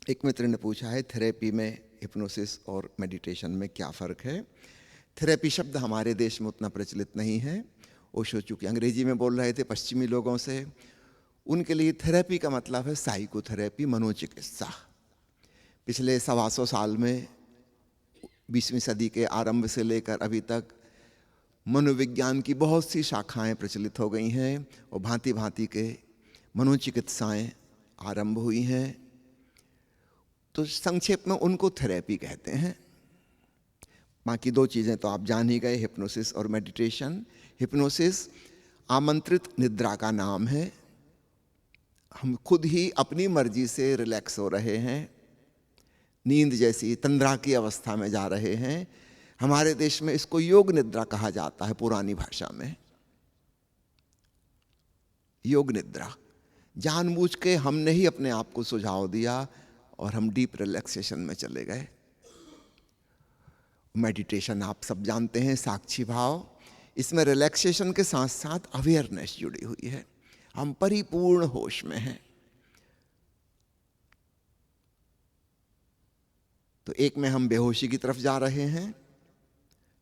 एक मित्र ने पूछा है थेरेपी में हिप्नोसिस और मेडिटेशन में क्या फ़र्क है। थेरेपी शब्द हमारे देश में उतना प्रचलित नहीं है। ओशो चूँकि अंग्रेजी में बोल रहे थे पश्चिमी लोगों से, उनके लिए थेरेपी का मतलब है साइकोथेरेपी, मनोचिकित्सा। पिछले 125 साल में 20वीं सदी के आरंभ से लेकर अभी तक मनोविज्ञान की बहुत सी शाखाएं प्रचलित हो गई हैं और भांति भांति के मनोचिकित्साएं आरंभ हुई हैं। तो संक्षेप में उनको थेरेपी कहते हैं। बाकी दो चीज़ें तो आप जान ही गए, हिप्नोसिस और मेडिटेशन। हिप्नोसिस आमंत्रित निद्रा का नाम है। हम खुद ही अपनी मर्जी से रिलैक्स हो रहे हैं, नींद जैसी तंद्रा की अवस्था में जा रहे हैं। हमारे देश में इसको योग निद्रा कहा जाता है, पुरानी भाषा में योग निद्रा। जानबूझ के हमने ही अपने आप को सुझाव दिया और हम डीप रिलैक्सेशन में चले गए। मेडिटेशन आप सब जानते हैं, साक्षी भाव। इसमें रिलैक्सेशन के साथ साथ अवेयरनेस जुड़ी हुई है, हम परिपूर्ण होश में हैं। तो एक में हम बेहोशी की तरफ जा रहे हैं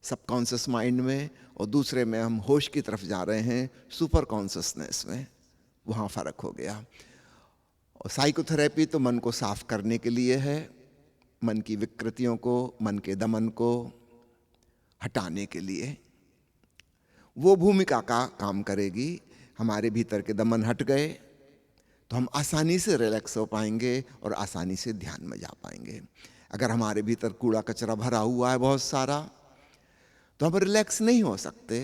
सबकॉन्शियस माइंड में, और दूसरे में हम होश की तरफ जा रहे हैं सुपर कॉन्शियसनेस में। वहाँ फ़र्क हो गया। और साइकोथेरेपी तो मन को साफ करने के लिए है, मन की विकृतियों को, मन के दमन को हटाने के लिए वो भूमिका का काम करेगी। हमारे भीतर के दमन हट गए तो हम आसानी से रिलैक्स हो पाएंगे और आसानी से ध्यान में जा पाएंगे। अगर हमारे भीतर कूड़ा कचरा भरा हुआ है बहुत सारा, तो हम रिलैक्स नहीं हो सकते।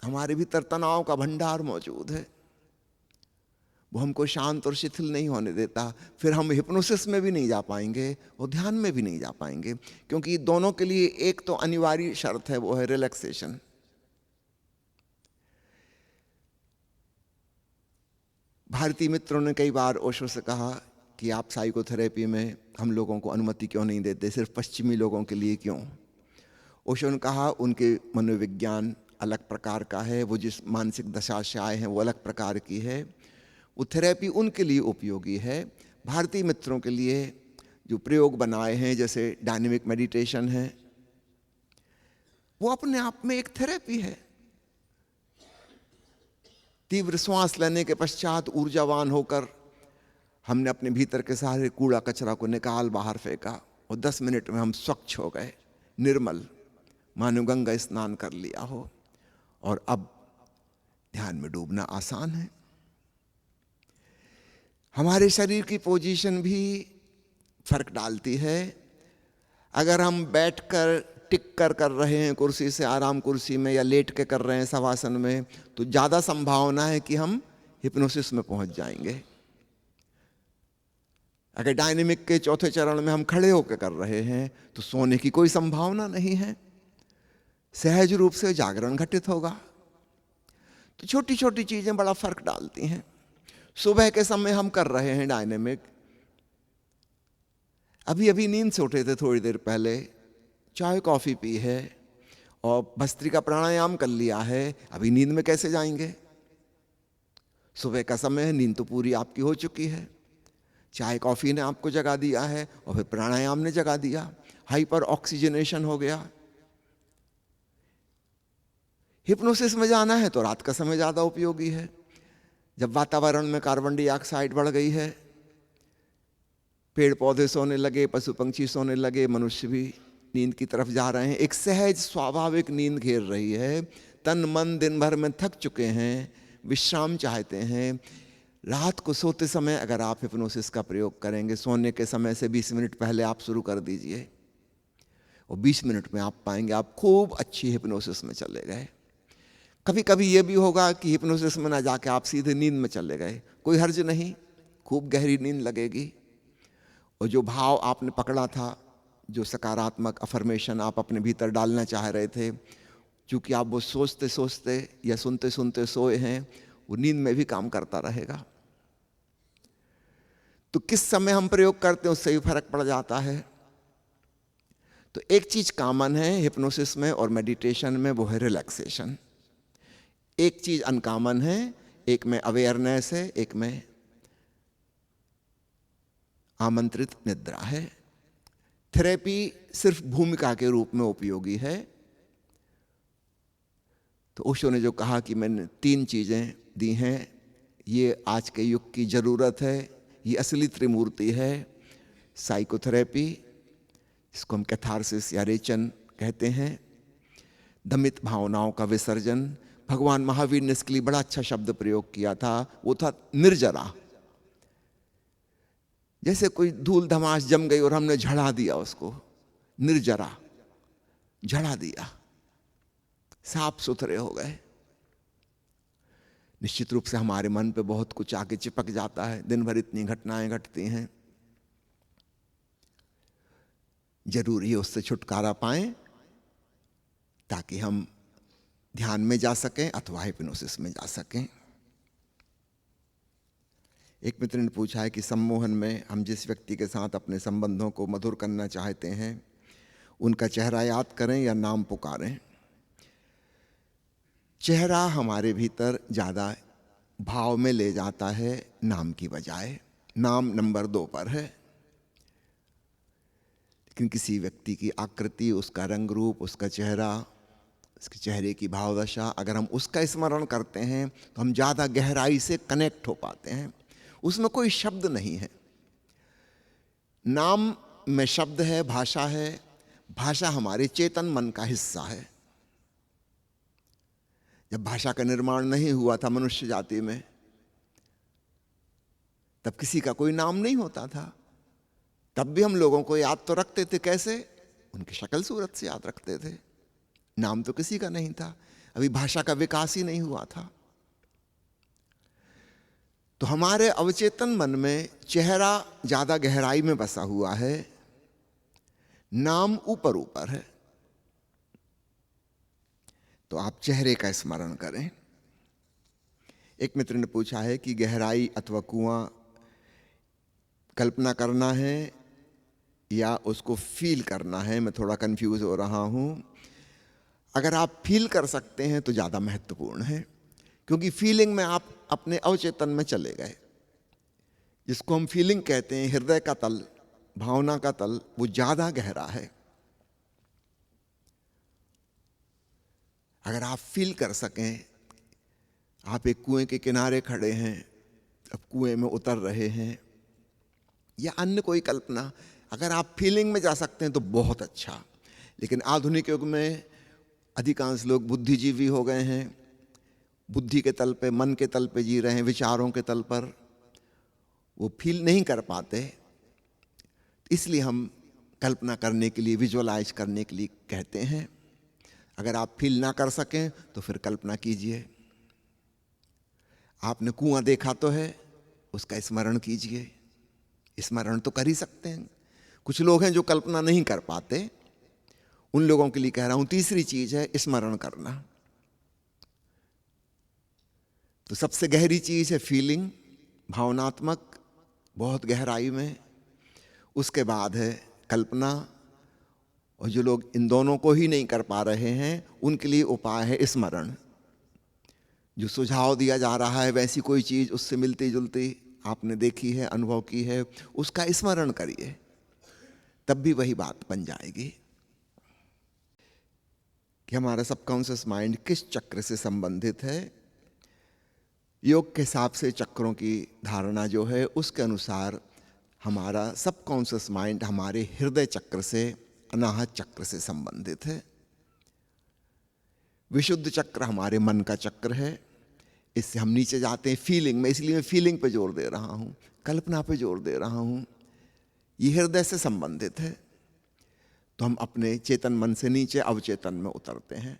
हमारे भीतर तनाव का भंडार मौजूद है, वो हमको शांत और शिथिल नहीं होने देता। फिर हम हिप्नोसिस में भी नहीं जा पाएंगे और ध्यान में भी नहीं जा पाएंगे, क्योंकि दोनों के लिए एक तो अनिवार्य शर्त है, वो है रिलैक्सेशन। भारतीय मित्रों ने कई बार ओशो से कहा कि आप साइकोथेरेपी में हम लोगों को अनुमति क्यों नहीं देते, सिर्फ पश्चिमी लोगों के लिए क्यों। ओशो ने कहा उनके मनोविज्ञान अलग प्रकार का है, वो जिस मानसिक दशा से आए हैं वो अलग प्रकार की है। वो थेरेपी उनके लिए उपयोगी है। भारतीय मित्रों के लिए जो प्रयोग बनाए हैं, जैसे डायनेमिक मेडिटेशन है, वो अपने आप में एक थेरेपी है। तीव्र श्वास लेने के पश्चात ऊर्जावान होकर हमने अपने भीतर के सारे कूड़ा कचरा को निकाल बाहर फेंका और 10 मिनट में हम स्वच्छ हो गए, निर्मल, मानो गंगा स्नान कर लिया हो। और अब ध्यान में डूबना आसान है। हमारे शरीर की पोजीशन भी फर्क डालती है। अगर हम बैठकर टिक कर रहे हैं कुर्सी से, आराम कुर्सी में, या लेट के कर रहे हैं शवासन में, तो ज़्यादा संभावना है कि हम हिप्नोसिस में पहुंच जाएंगे। अगर डायनेमिक के चौथे चरण में हम खड़े होकर कर रहे हैं तो सोने की कोई संभावना नहीं है, सहज रूप से जागरण घटित होगा। तो छोटी छोटी चीज़ें बड़ा फर्क डालती हैं। सुबह के समय हम कर रहे हैं डायनेमिक, अभी अभी नींद से उठे थे थोड़ी देर पहले, चाय कॉफ़ी पी है और भस्त्रिका प्राणायाम कर लिया है, अभी नींद में कैसे जाएंगे। सुबह का समय है, नींद तो पूरी आपकी हो चुकी है, चाय कॉफ़ी ने आपको जगा दिया है और फिर प्राणायाम ने जगा दिया, हाइपर ऑक्सीजनेशन हो गया। हिप्नोसिस में जाना है तो रात का समय ज़्यादा उपयोगी है, जब वातावरण में कार्बन डाइऑक्साइड बढ़ गई है, पेड़ पौधे सोने लगे, पशु पंछी सोने लगे, मनुष्य भी नींद की तरफ जा रहे हैं। एक सहज स्वाभाविक नींद घेर रही है। तन मन दिन भर में थक चुके हैं, विश्राम चाहते हैं। रात को सोते समय अगर आप हिप्नोसिस का प्रयोग करेंगे, सोने के समय से 20 मिनट पहले आप शुरू कर दीजिए और 20 मिनट में आप पाएंगे आप खूब अच्छी हिप्नोसिस में चले गए। कभी कभी ये भी होगा कि हिप्नोसिस में ना जाके आप सीधे नींद में चले गए, कोई हर्ज नहीं, खूब गहरी नींद लगेगी। और जो भाव आपने पकड़ा था, जो सकारात्मक अफर्मेशन आप अपने भीतर डालना चाह रहे थे, चूँकि आप वो सोचते सोचते या सुनते सुनते सोए हैं, वो नींद में भी काम करता रहेगा। तो किस समय हम प्रयोग करते हैं उससे भी फर्क पड़ जाता है। तो एक चीज कॉमन है हिप्नोसिस में और मेडिटेशन में, वो है रिलैक्सेशन। एक चीज अनकॉमन है, एक में अवेयरनेस है, एक में आमंत्रित निद्रा है। थेरेपी सिर्फ भूमिका के रूप में उपयोगी है। तो ओशो ने जो कहा कि मैंने 3 चीजें दी हैं, ये आज के युग की जरूरत है, ये असली त्रिमूर्ति है। साइकोथेरेपी, जिसको हम कैथारसिस या रेचन कहते हैं, दमित भावनाओं का विसर्जन। भगवान महावीर ने इसके लिए बड़ा अच्छा शब्द प्रयोग किया था, वो था निर्जरा। जैसे कोई धूल धमास जम गई और हमने झड़ा दिया उसको, निर्जरा, झड़ा दिया, साफ सुथरे हो गए। निश्चित रूप से हमारे मन पे बहुत कुछ आके चिपक जाता है, दिन भर इतनी घटनाएं घटती हैं। जरूरी है उससे छुटकारा पाएं ताकि हम ध्यान में जा सकें अथवा हिप्नोसिस में जा सकें। एक मित्र ने पूछा है कि सम्मोहन में हम जिस व्यक्ति के साथ अपने संबंधों को मधुर करना चाहते हैं, उनका चेहरा याद करें या नाम पुकारें। चेहरा हमारे भीतर ज़्यादा भाव में ले जाता है नाम की बजाय। नाम नंबर 2 पर है। लेकिन किसी व्यक्ति की आकृति, उसका रंग रूप, उसका चेहरा, उसके चेहरे की भावदशा, अगर हम उसका स्मरण करते हैं तो हम ज़्यादा गहराई से कनेक्ट हो पाते हैं। उसमें कोई शब्द नहीं है। नाम में शब्द है, भाषा है। भाषा हमारे चेतन मन का हिस्सा है। जब भाषा का निर्माण नहीं हुआ था मनुष्य जाति में, तब किसी का कोई नाम नहीं होता था। तब भी हम लोगों को याद तो रखते थे। कैसे? उनकी शक्ल सूरत से याद रखते थे। नाम तो किसी का नहीं था। अभी भाषा का विकास ही नहीं हुआ था। तो हमारे अवचेतन मन में चेहरा ज्यादा गहराई में बसा हुआ है, नाम ऊपर ऊपर है। तो आप चेहरे का स्मरण करें। एक मित्र ने पूछा है कि गहराई अथवा कुआं कल्पना करना है या उसको फील करना है। मैं थोड़ा कंफ्यूज हो रहा हूं। अगर आप फील कर सकते हैं तो ज़्यादा महत्वपूर्ण है, क्योंकि फीलिंग में आप अपने अवचेतन में चले गए। जिसको हम फीलिंग कहते हैं, हृदय का तल, भावना का तल, वो ज़्यादा गहरा है। अगर आप फील कर सकें, आप एक कुएं के किनारे खड़े हैं, अब कुएं में उतर रहे हैं, या अन्य कोई कल्पना, अगर आप फीलिंग में जा सकते हैं तो बहुत अच्छा। लेकिन आधुनिक युग में अधिकांश लोग बुद्धिजीवी हो गए हैं, बुद्धि के तल पे, मन के तल पे जी रहे हैं, विचारों के तल पर। वो फील नहीं कर पाते। इसलिए हम कल्पना करने के लिए, विजुअलाइज करने के लिए कहते हैं। अगर आप फील ना कर सकें तो फिर कल्पना कीजिए। आपने कुआं देखा तो है, उसका स्मरण कीजिए। स्मरण तो कर ही सकते हैं। कुछ लोग हैं जो कल्पना नहीं कर पाते, उन लोगों के लिए कह रहा हूं तीसरी चीज है स्मरण करना। तो सबसे गहरी चीज है फीलिंग, भावनात्मक, बहुत गहराई में। उसके बाद है कल्पना। और जो लोग इन दोनों को ही नहीं कर पा रहे हैं, उनके लिए उपाय है स्मरण। जो सुझाव दिया जा रहा है, वैसी कोई चीज उससे मिलती जुलती आपने देखी है, अनुभव की है, उसका स्मरण करिए, तब भी वही बात बन जाएगी। कि हमारा सबकॉन्शियस माइंड किस चक्र से संबंधित है। योग के हिसाब से चक्रों की धारणा जो है, उसके अनुसार हमारा सबकॉन्शियस माइंड हमारे हृदय चक्र से, अनाहत चक्र से संबंधित है। विशुद्ध चक्र हमारे मन का चक्र है। इससे हम नीचे जाते हैं फीलिंग में। इसलिए मैं फीलिंग पे जोर दे रहा हूं, कल्पना पे जोर दे रहा हूं। ये हृदय से संबंधित है। तो हम अपने चेतन मन से नीचे अवचेतन में उतरते हैं।